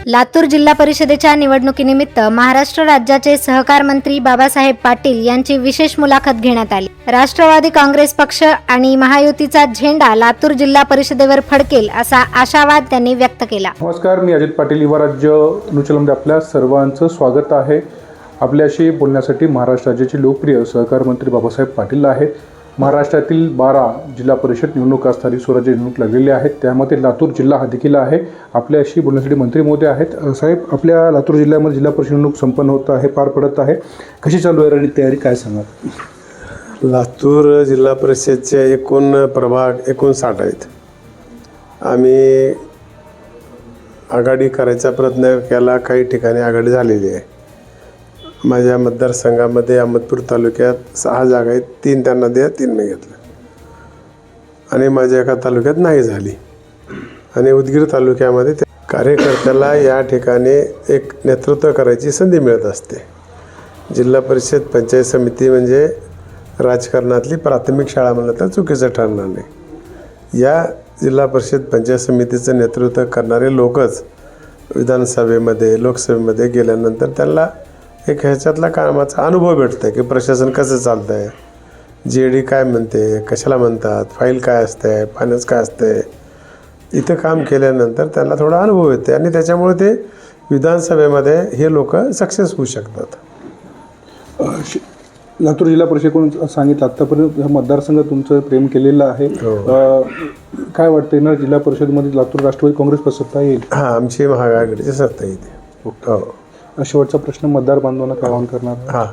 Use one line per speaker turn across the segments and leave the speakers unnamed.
लातूर जिल्हा परिषदेच्या निवडणुकीनिमित्त महाराष्ट्र राज्याचे सहकार मंत्री बाबासाहेब पाटील यांची विशेष मुलाखत घेण्यात आली। राष्ट्रवादी काँग्रेस पक्ष आणि महायुतीचा झेंडा लातूर जिल्हा परिषदेवर फडकेल असा आशावाद त्यांनी व्यक्त केला।
नमस्कार, मी अजित पाटील, युवा राज्य न्यूजमध्ये आपल्या सर्वांचं स्वागत आहे। आपल्याशी बोलण्यासाठी महाराष्ट्र राज्याचे लोकप्रिय सहकार मंत्री बाबासाहेब पाटील आहेत। महाराष्ट्रातील 12 जिल्हा परिषद निवडणुका स्थानिक स्वराज्य निवडणूक लागलेल्या आहेत, त्यामध्ये लातूर जिल्हा हा देखील आहे। आपल्याशी बोलण्यासाठी मंत्री महोदय आहेत। साहेब, आपल्या लातूर जिल्ह्यामध्ये जिल्हा परिषद निवडणूक संपन्न होत आहे, पार पडत आहे, कशी चालू आहे आणि तयारी काय सांगाल?
लातूर जिल्हा परिषदचे एकूण प्रभाग 59 आहेत। आम्ही आघाडी करायचा प्रयत्न केला, काही ठिकाणी आघाडी झालेली आहे। माझ्या मतदारसंघामध्ये अहमदपूर तालुक्यात 6 जागा आहेत, 3 त्यांना द्या, 3 मी घेतलं आणि माझ्या एका तालुक्यात नाही झाली। आणि उदगीर तालुक्यामध्ये कार्यकर्त्याला या ठिकाणी एक नेतृत्व करायची संधी मिळत असते। जिल्हा परिषद पंचायत समिती म्हणजे राजकारणातली प्राथमिक शाळा म्हणलं तर चुकीचं ठरणार नाही। या जिल्हा परिषद पंचायत समितीचं नेतृत्व करणारे लोकच विधानसभेमध्ये लोकसभेमध्ये गेल्यानंतर त्यांना एक ह्याच्यातला कामाचा अनुभव भेटतो की प्रशासन कसं चालतं आहे, JD काय म्हणते, कशाला म्हणतात, फाईल काय असते, फायनान्स काय असते, इथं काम केल्यानंतर त्यांना थोडा अनुभव येते आणि त्याच्यामुळे ते विधानसभेमध्ये हे लोक सक्सेस होऊ शकतात।
लातूर जिल्हा परिषदेकडून सांगितलं आत्तापर्यंत हा मतदारसंघ तुमचं प्रेम केलेलं आहे। काय वाटतं, येणार जिल्हा परिषदमध्ये लातूर राष्ट्रवादी काँग्रेस सत्ता येईल?
हां, आमची महाआघाडीची सत्ता येते। हो।
शेवटचा प्रश्न, मतदार बांधवांना काय आवाहन करणार?
हां,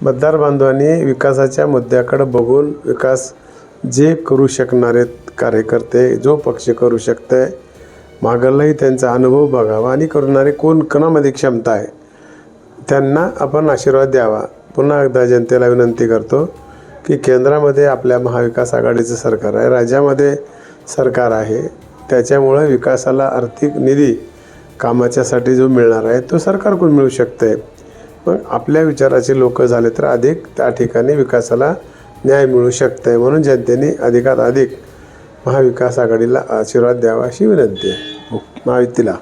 मतदार बांधवांनी विकासाच्या मुद्द्याकडे बघून विकास जे करू शकणारे कार्यकर्ते, जो पक्ष करू शकते, मागलाही त्यांचा अनुभव बघावा आणि करणारे कोणामध्ये क्षमता आहे त्यांना आपण आशीर्वाद द्यावा। पुन्हा एकदा जनतेला विनंती करतो की केंद्रामध्ये आपल्या महाविकास आघाडीचं सरकार आहे, राज्यामध्ये सरकार आहे, त्याच्यामुळे विकासाला आर्थिक निधी कामाच्यासाठी जो मिळणार आहे तो सरकारकडून मिळू शकते। मग आपल्या विचाराचे लोक झाले तर अधिक त्या ठिकाणी विकासाला न्याय मिळू शकते, म्हणून जनतेने अधिकात अधिक महाविकास आघाडीला आशीर्वाद द्यावा अशी विनंती आहे महायुतीला।